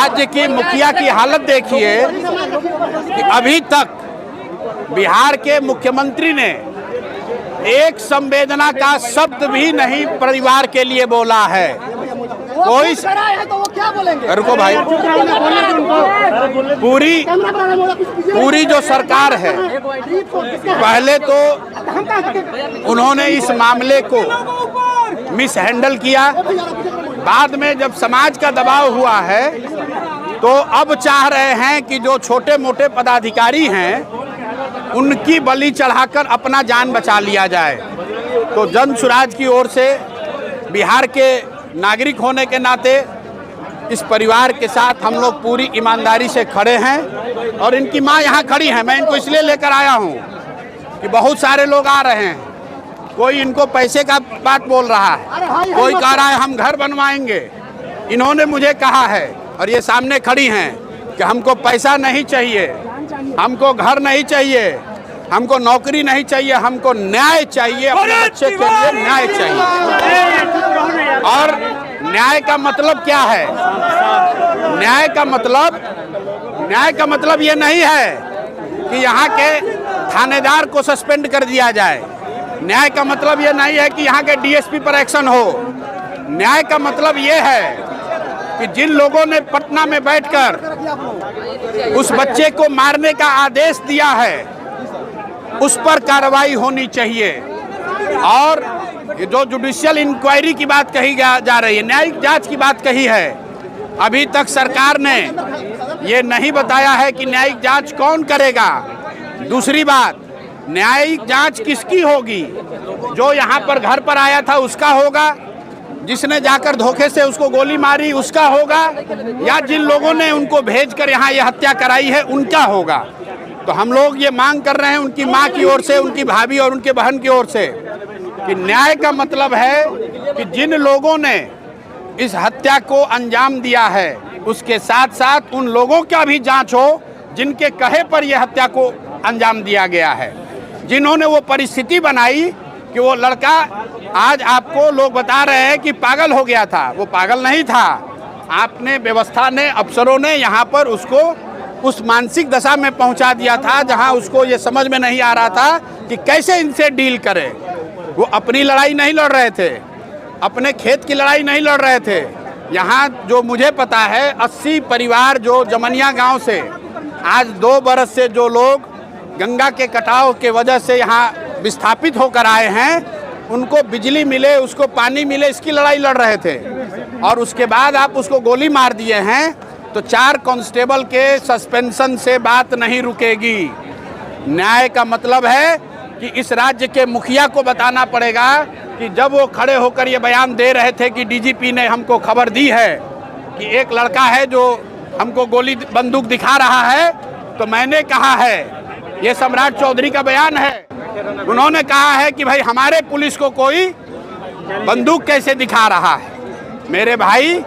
राज्य की मुखिया की हालत देखिए कि अभी तक बिहार के मुख्यमंत्री ने एक संवेदना का शब्द भी नहीं परिवार के लिए बोला है। कोई तो वो क्या बोलेंगे? रुको भाई, पूरी जो सरकार है, पहले तो उन्होंने इस मामले को मिस हैंडल किया। बाद में जब समाज का दबाव हुआ है तो अब चाह रहे हैं कि जो छोटे मोटे पदाधिकारी हैं उनकी बलि चढ़ाकर अपना जान बचा लिया जाए। तो जन सुराज की ओर से बिहार के नागरिक होने के नाते इस परिवार के साथ हम लोग पूरी ईमानदारी से खड़े हैं और इनकी मां यहाँ खड़ी हैं। मैं इनको इसलिए लेकर आया हूँ कि बहुत सारे लोग आ रहे हैं, कोई इनको पैसे का बात बोल रहा है, कोई कह रहा है हम घर बनवाएंगे। इन्होंने मुझे कहा है और ये सामने खड़ी हैं कि हमको पैसा नहीं चाहिए, हमको घर नहीं चाहिए, हमको नौकरी नहीं चाहिए, हमको न्याय चाहिए, अपने बच्चे के लिए न्याय चाहिए। और न्याय का मतलब क्या है? न्याय का मतलब ये नहीं है कि यहाँ के थानेदार को सस्पेंड कर दिया जाए। न्याय का मतलब ये नहीं है कि यहाँ के डीएसपी पर एक्शन हो। न्याय का मतलब ये है कि जिन लोगों ने पटना में बैठकर उस बच्चे को मारने का आदेश दिया है उस पर कार्रवाई होनी चाहिए। और जो जुडिशियल इंक्वायरी की बात कही जा रही है, न्यायिक जांच की बात कही है, अभी तक सरकार ने ये नहीं बताया है कि न्यायिक जांच कौन करेगा। दूसरी बात, न्यायिक जांच किसकी होगी? जो यहाँ पर घर पर आया था उसका होगा, जिसने जाकर धोखे से उसको गोली मारी उसका होगा, या जिन लोगों ने उनको भेजकर यहाँ ये हत्या कराई है उनका होगा। तो हम लोग ये मांग कर रहे हैं उनकी मां की ओर से, उनकी भाभी और उनके बहन की ओर से कि न्याय का मतलब है कि जिन लोगों ने इस हत्या को अंजाम दिया है उसके साथ साथ उन लोगों का भी जांच हो जिनके कहे पर यह हत्या को अंजाम दिया गया है, जिन्होंने वो परिस्थिति बनाई कि वो लड़का, आज आपको लोग बता रहे हैं कि पागल हो गया था, वो पागल नहीं था। आपने, व्यवस्था ने, अफसरों ने यहाँ पर उसको उस मानसिक दशा में पहुँचा दिया था जहाँ उसको ये समझ में नहीं आ रहा था कि कैसे इनसे डील करे। वो अपनी लड़ाई नहीं लड़ रहे थे, अपने खेत की लड़ाई नहीं लड़ रहे थे। यहाँ जो मुझे पता है 80 परिवार जो जमनिया गांव से आज 2 बरस से जो लोग गंगा के कटाव के वजह से यहाँ विस्थापित होकर आए हैं, उनको बिजली मिले, उसको पानी मिले, इसकी लड़ाई लड़ रहे थे। और उसके बाद आप उसको गोली मार दिए हैं तो 4 कांस्टेबल के सस्पेंशन से बात नहीं रुकेगी। न्याय का मतलब है कि इस राज्य के मुखिया को बताना पड़ेगा कि जब वो खड़े होकर ये बयान दे रहे थे कि डीजीपी ने हमको खबर दी है कि एक लड़का है जो हमको गोली बंदूक दिखा रहा है, तो मैंने कहा है, ये सम्राट चौधरी का बयान है, उन्होंने कहा है कि भाई हमारे पुलिस को कोई बंदूक कैसे दिखा रहा है। मेरे भाई,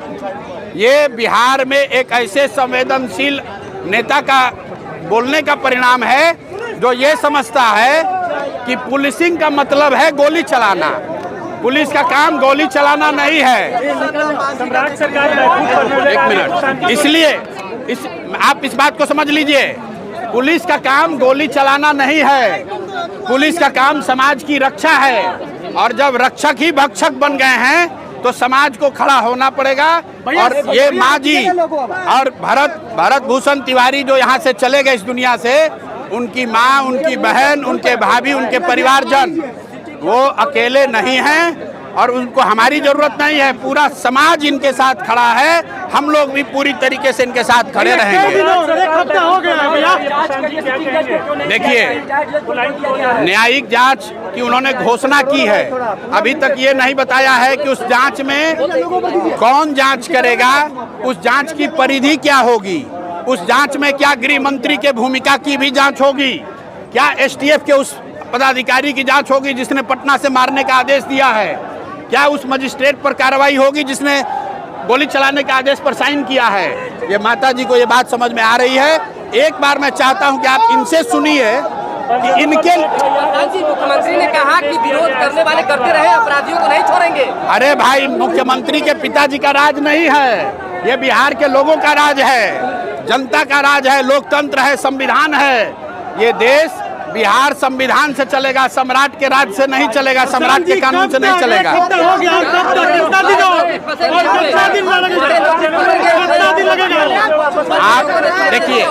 ये बिहार में एक ऐसे संवेदनशील नेता का बोलने का परिणाम है जो ये समझता है कि पुलिसिंग का मतलब है गोली चलाना। पुलिस का काम गोली चलाना नहीं है। सम्राट सरकार, एक मिनट, इसलिए आप इस बात को समझ लीजिए, पुलिस का काम गोली चलाना नहीं है, पुलिस का काम समाज की रक्षा है। और जब रक्षक ही भक्षक बन गए हैं तो समाज को खड़ा होना पड़ेगा। और ये माँ जी और भरत भूषण तिवारी जो यहाँ से चले गए इस दुनिया से, उनकी माँ, उनकी बहन, उनके भाभी, उनके परिवारजन वो अकेले नहीं हैं और उनको हमारी जरूरत नहीं है। पूरा समाज इनके साथ खड़ा है, हम लोग भी पूरी तरीके से इनके साथ खड़े रहेंगे। देखिए, न्यायिक जांच की उन्होंने घोषणा की है, अभी तक ये नहीं बताया है कि उस जांच में कौन जांच करेगा, उस जांच की परिधि क्या होगी, उस जांच में क्या गृह मंत्री के भूमिका की भी जांच होगी, क्या एसटीएफ के उस पदाधिकारी की जांच होगी जिसने पटना से मारने का आदेश दिया है, क्या उस मजिस्ट्रेट पर कार्रवाई होगी जिसने गोली चलाने के आदेश पर साइन किया है। ये माता जी को ये बात समझ में आ रही है। एक बार मैं चाहता हूं कि आप इनसे सुनिए कि इनके मुख्यमंत्री ने कहा कि विरोध करने वाले करते रहे, अपराधियों को नहीं छोड़ेंगे। अरे भाई, मुख्यमंत्री के पिताजी का राज नहीं है, ये बिहार के लोगों का राज है, जनता का राज है, लोकतंत्र है, संविधान है। ये देश बिहार संविधान से चलेगा, सम्राट के राज से नहीं चलेगा, सम्राट के कानून से नहीं चलेगा। आप देखिए,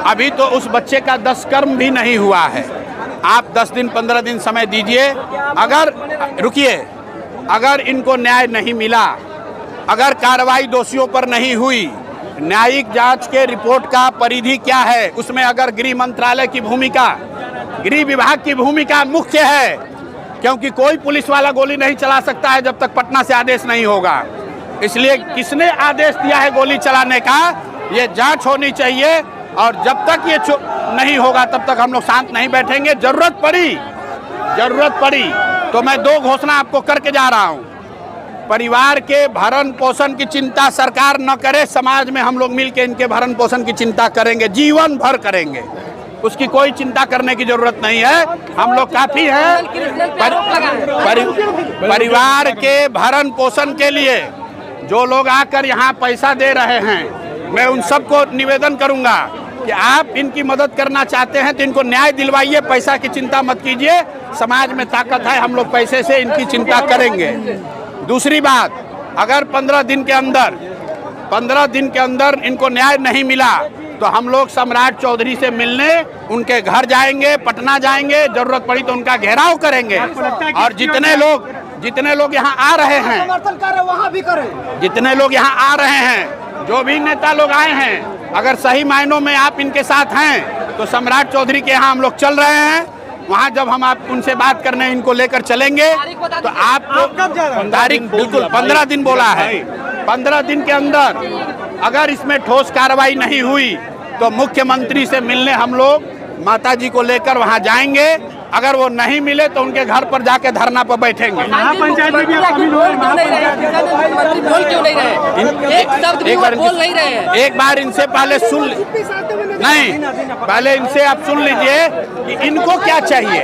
अभी तो उस बच्चे का 10 कर्म भी नहीं हुआ है। आप 10 दिन 15 दिन समय दीजिए। अगर रुकिए, अगर इनको न्याय नहीं मिला, अगर कार्रवाई दोषियों पर नहीं हुई, न्यायिक जांच के रिपोर्ट का परिधि क्या है, उसमें अगर गृह मंत्रालय की भूमिका, गृह विभाग की भूमिका मुख्य है, क्योंकि कोई पुलिस वाला गोली नहीं चला सकता है जब तक पटना से आदेश नहीं होगा। इसलिए किसने आदेश दिया है गोली चलाने का, ये जांच होनी चाहिए। और जब तक ये नहीं होगा तब तक हम लोग शांत नहीं बैठेंगे। जरूरत पड़ी तो मैं 2 घोषणा आपको करके जा रहा हूँ। परिवार के भरण पोषण की चिंता सरकार न करे, समाज में हम लोग मिलकर इनके भरण पोषण की चिंता करेंगे, जीवन भर करेंगे। उसकी कोई चिंता करने की जरूरत नहीं है, हम लोग काफी हैं। परिवार के भरण पोषण के लिए जो लोग आकर यहाँ पैसा दे रहे हैं, मैं उन सबको निवेदन करूंगा कि आप इनकी मदद करना चाहते हैं तो इनको न्याय दिलवाइए, पैसा की चिंता मत कीजिए। समाज में ताकत है, हम लोग पैसे से इनकी चिंता करेंगे। दूसरी बात, अगर 15 दिन के अंदर इनको न्याय नहीं मिला तो हम लोग सम्राट चौधरी से मिलने उनके घर जाएंगे, पटना जाएंगे, जरूरत पड़ी तो उनका घेराव करेंगे। और जितने लोग यहाँ आ रहे हैं, वहाँ भी करें। जितने लोग यहाँ आ रहे हैं, जो भी नेता लोग आए हैं, अगर सही मायनों में आप इनके साथ हैं तो सम्राट चौधरी के यहाँ हम लोग चल रहे हैं। वहाँ जब हम आप उनसे बात करने इनको लेकर चलेंगे तो आपको तारीख बिल्कुल 15 दिन बोला है। 15 दिन के अंदर अगर इसमें ठोस कार्रवाई नहीं हुई तो मुख्यमंत्री से मिलने हम लोग माताजी को लेकर वहाँ जाएंगे। अगर वो नहीं मिले तो उनके घर पर जाके धरना पर बैठेंगे। पंचायत में भी बोल क्यों नहीं रहे? एक शब्द भी बोल नहीं रहे हैं। एक बार इनसे पहले पहले इनसे आप सुन लीजिए कि इनको क्या चाहिए।